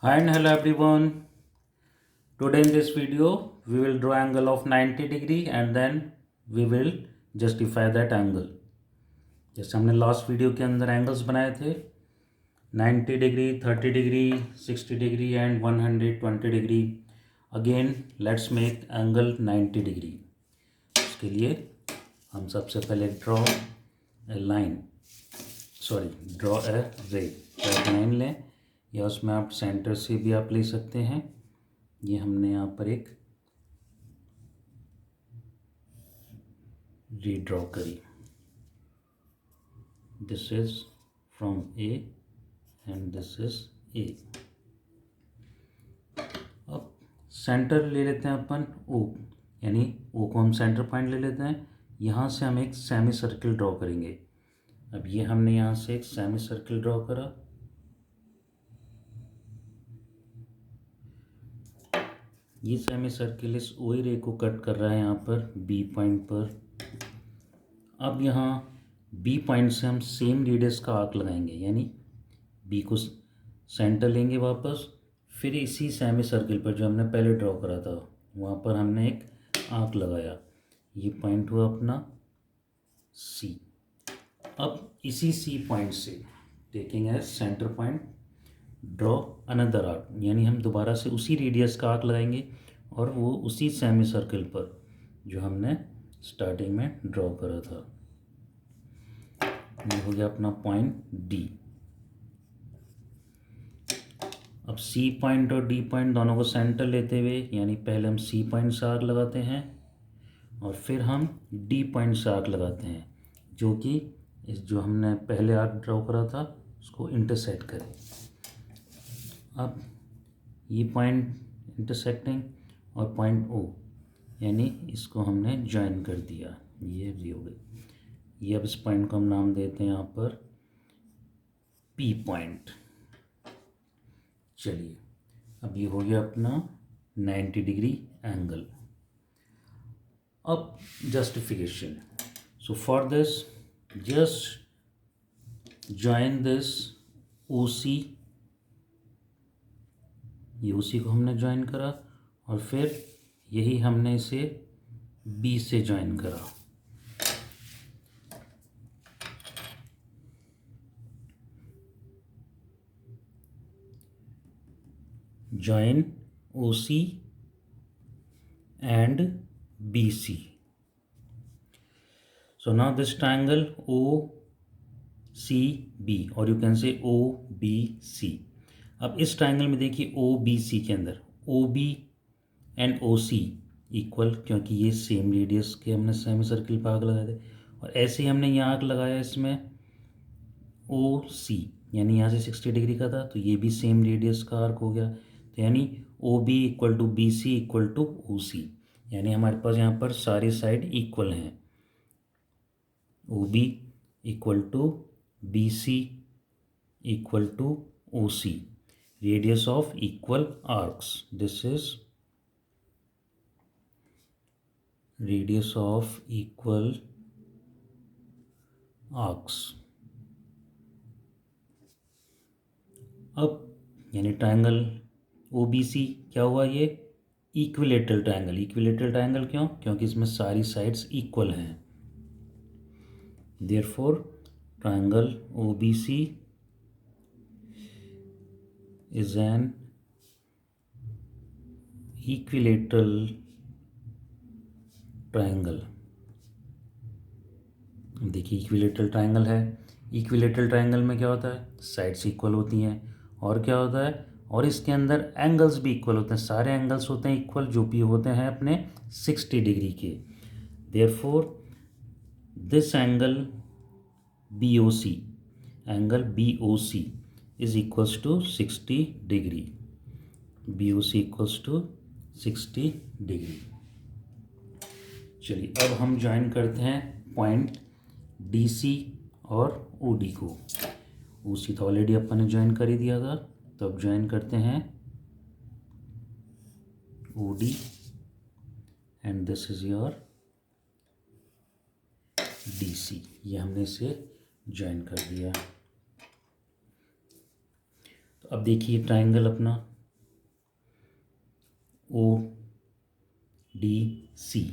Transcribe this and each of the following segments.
Hi and hello everyone. Today in this video we will draw angle of 90 degree and then we will justify that angle. जैसे हमने last video के अंदर angles बनाए थे 90 degree 30 degree 60 degree and 120 degree. Again let's make angle 90 degree. उसके लिए हम सबसे पहले draw a line draw a रे लाइन लें या उसमें आप सेंटर से भी आप ले सकते हैं. ये हमने यहाँ पर एक रीड्रॉ करी. This is from A and this is a. अब सेंटर ले लेते हैं अपन ओ, यानी ओ को हम सेंटर पॉइंट ले लेते हैं. यहाँ से हम एक सेमी सर्किल ड्रॉ करेंगे. अब ये हमने यहाँ से एक सेमी सर्किल ड्रॉ करा. ये सेमी सर्किल इस ओ रे को कट कर रहा है यहाँ पर बी पॉइंट पर. अब यहाँ बी पॉइंट से हम सेम रेडियस का आर्क लगाएंगे, यानी बी को सेंटर लेंगे वापस. फिर इसी सेमी सर्किल पर जो हमने पहले ड्रॉ करा था वहाँ पर हमने एक आर्क लगाया. ये पॉइंट हुआ अपना सी. अब इसी सी पॉइंट से taking as centre point draw another arc, यानी हम दोबारा से उसी रेडियस का आर्क लगाएंगे और वो उसी सेमी सर्किल पर जो हमने स्टार्टिंग में ड्रॉ करा था. ये हो गया अपना पॉइंट डी. अब सी पॉइंट और डी पॉइंट दोनों को सेंटर लेते हुए, यानी पहले हम सी पॉइंट से आर्क लगाते हैं और फिर हम डी पॉइंट से आर्क लगाते हैं जो कि इस जो हमने पहले आर्क ड्रॉ करा था उसको इंटरसेक्ट करें. अब ये पॉइंट इंटरसेक्टिंग और पॉइंट ओ, यानी इसको हमने ज्वाइन कर दिया. ये भी हो गई. ये अब इस पॉइंट को हम नाम देते हैं यहाँ पर पी पॉइंट. चलिए अब ये हो गया अपना 90 डिग्री एंगल. अब justification. So for this just join this O C. ये उसी को हमने ज्वाइन करा और फिर यही हमने इसे बी से ज्वाइन करा. Join O C and B C. So now this triangle O C B और you can say O B सी. अब इस ट्रायंगल में देखिए ओ बी सी के अंदर O B and O C equal, क्योंकि ये सेम रेडियस के हमने सेमी सर्किल पर आर्क लगाए थे. और ऐसे ही हमने यहाँ आर्क लगाया इसमें ओ सी, यानी यहाँ से 60 डिग्री का था तो ये भी सेम रेडियस का आर्क हो गया. तो यानी O B equal to B C equal to O C, यानी हमारे पास यहाँ पर सारी साइड इक्वल हैं. O B equal to B C equal to O C. Radius of equal arcs. This is radius of equal arcs. अब यानी triangle O B सी क्या हुआ, ये इक्विलेटरल ट्रायंगल. इक्विलेटरल ट्रायंगल क्यों? क्योंकि इसमें सारी साइड्स इक्वल हैं. Therefore triangle O B C is an equilateral triangle. देखिए इक्विलेटरल ट्रायंगल है. इक्विलेटरल ट्रायंगल में क्या होता है, साइड्स इक्वल होती हैं और क्या होता है, और इसके अंदर एंगल्स भी इक्वल होते हैं. सारे एंगल्स होते हैं इक्वल जो भी होते हैं अपने 60 डिग्री के. Therefore this angle B O C, angle B O C is equals to 60 degree. BOC equals to 60 degree. चलिए अब हम ज्वाइन करते हैं पॉइंट DC और OD को. OC तो ऑलरेडी अपन ने ज्वाइन कर ही दिया था, तो अब ज्वाइन करते हैं OD and this is your DC. ये हमने इसे ज्वाइन कर दिया. अब देखिए ट्रायंगल अपना ओ डी सी,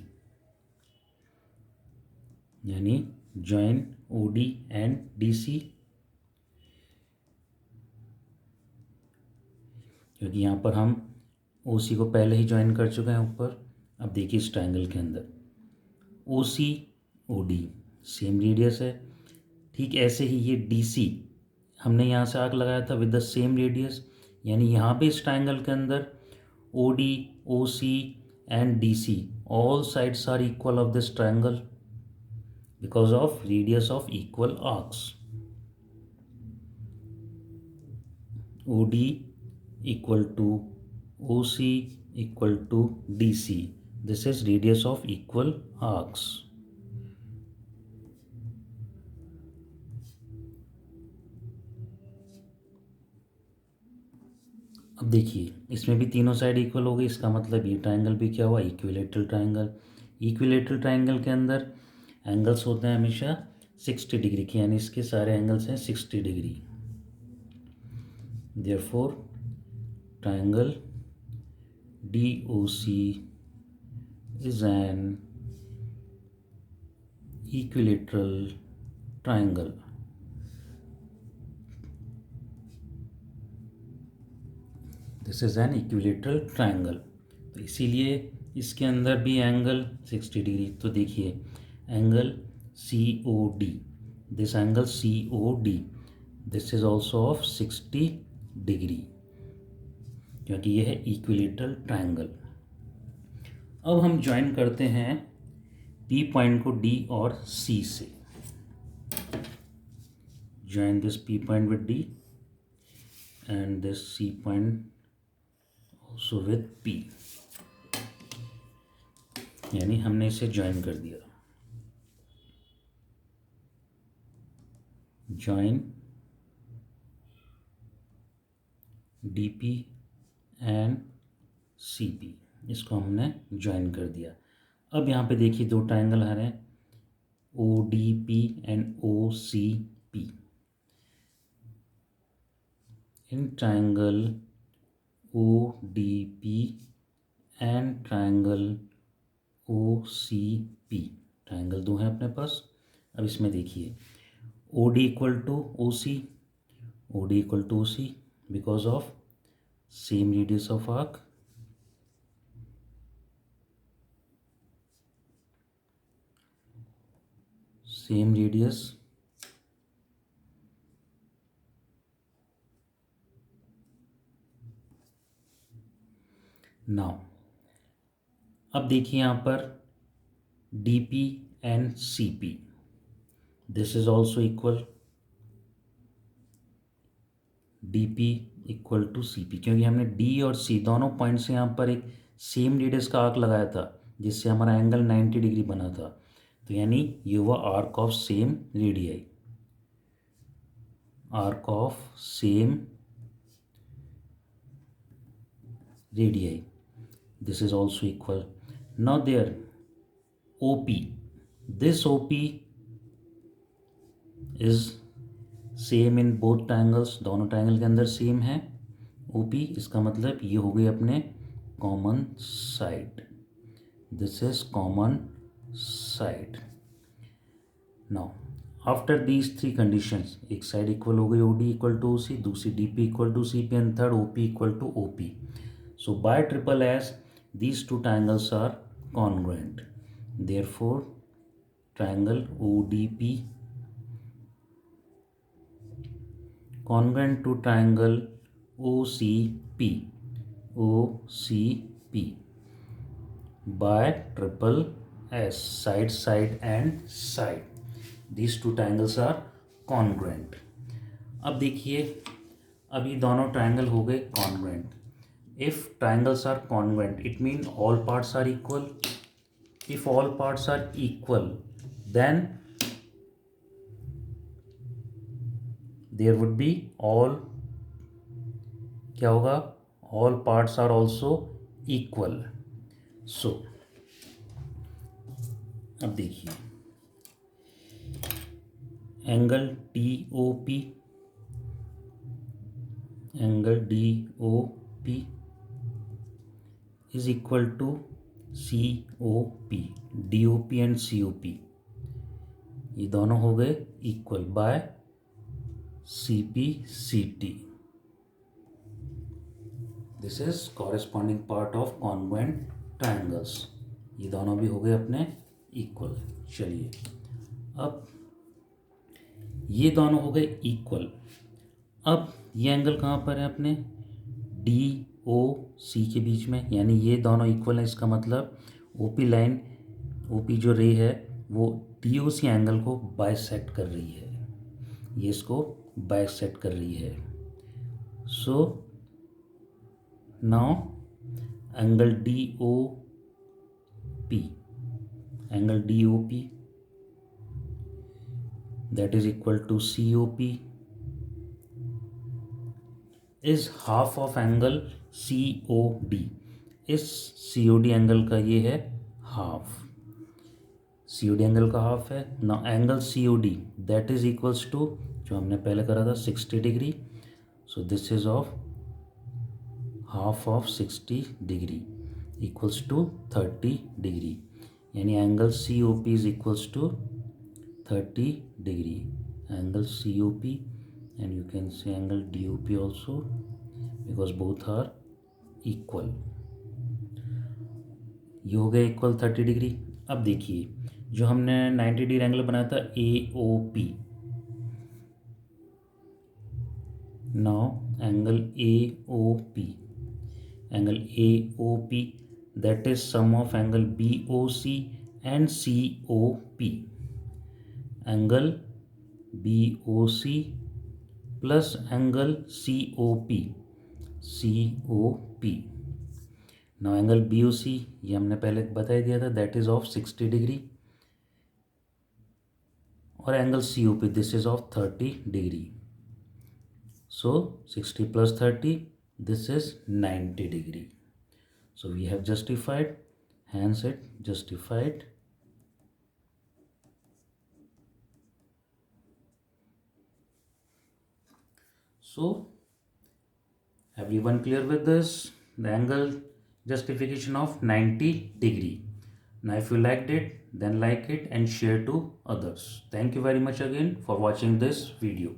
यानी join O D and D C, क्योंकि यहाँ पर हम ओ सी को पहले ही ज्वाइन कर चुके हैं ऊपर। अब देखिए इस ट्रायंगल के अंदर ओ सी ओ डी सेम रेडियस है, ठीक ऐसे ही ये डी सी हमने यहाँ से आर्क लगाया था विद द सेम रेडियस, यानी यहाँ पे इस ट्रायंगल के अंदर O D O C and D C all sides are equal of this triangle because of radius of equal arcs. O D equal to OC equal to DC. This is radius of equal arcs. अब देखिए इसमें भी तीनों side equal हो गई, इसका मतलब ये ट्रायंगल भी क्या हुआ, इक्विलेटरल ट्रायंगल। इक्विलेटरल ट्रायंगल के अंदर एंगल्स होते हैं हमेशा 60 डिग्री के, यानी इसके सारे एंगल्स हैं 60 degree. Therefore triangle DOC is an equilateral triangle. This is an equilateral triangle. तो इसीलिए इसके अंदर भी एंगल 60 डिग्री। तो देखिए angle COD, this angle COD, this is also of 60 degree, क्योंकि यह है इक्विलेटरल ट्रायंगल। अब हम ज्वाइन करते हैं P पॉइंट को D और C से। Join this P point with D and this C point also with P, यानी हमने इसे ज्वाइन कर दिया। ज्वाइन DP एंड CP, इसको हमने ज्वाइन कर दिया। अब यहाँ पे देखिए दो ट्रायंगल आ रहे हैं ODP and OCP। In triangle ODP and triangle OCP, triangle दो हैं अपने पास। अब इसमें देखिए OD equal to OC, OD equal to OC because of same radius of arc, same radius, now अब देखिए यहाँ पर DP and CP, this is also equal, DP equal to CP, क्योंकि हमने D और C दोनों पॉइंट से यहाँ पर एक सेम रेडियस का आर्क लगाया था जिससे हमारा एंगल 90 डिग्री बना था। तो यानी ये हुआ arc of same radii, arc of same radii, this is also equal. Now there OP, this OP is same in both triangles, दोनों ट्रायंगल के अंदर सेम है OP, इसका मतलब ये हो गई अपने common side, this is common side. Now after these three conditions, एक साइड इक्वल हो गई OD इक्वल टू OC, दूसरी DP equal to CP and third OP equal to OP। So by triple S these two triangles are congruent, therefore triangle ODP congruent to triangle OCP, OCP by triple S, side side and side, these two triangles are congruent। अब देखिए अभी दोनों triangle हो गए congruent। If triangles are congruent, it means all parts are equal. If all parts are equal, then there would be all, क्या होगा, all parts are also equal. So अब देखिए angle DOP, angle DOP is equal to C O P, D O P and C O P, ये दोनों हो गए equal by C P C T. This is corresponding part of congruent triangles. ये दोनों भी हो गए अपने इक्वल। चलिए अब ये दोनों हो गए इक्वल। अब ये एंगल कहाँ पर है अपने डी ओ सी के बीच में, यानी ये दोनों इक्वल है। इसका मतलब ओपी लाइन, ओपी जो रे है वो डी ओ सी एंगल को बाइसेक्ट कर रही है, ये इसको बाइसेक्ट कर रही है। So now angle D O P, angle D O P that is equal to COP is half of angle COD। इस COD एंगल का ये है हाफ, COD एंगल का हाफ है ना। Angle COD that is equals to, जो हमने पहले करा था 60 degree, so this is of half of 60 degree equals to 30 degree, यानी angle COP is equals to 30 degree, angle COP, and you can say angle DOP also because both are equal। ये हो गया equal 30 degree. अब देखिए जो हमने 90 degree angle बनाया था AOP, now angle AOP, angle AOP that is sum of angle BOC and COP, angle BOC plus angle COP, COP। Now angle BOC ये हमने पहले बता ही दिया था, दैट इज ऑफ 60 डिग्री, और angle COP this is of 30 degree. So 60 plus 30 this is 90 degree. So we have justified, hence it justified. So everyone clear with this? The angle justification of 90 degree. Now if you liked it, then like it and share to others. Thank you very much again for watching this video.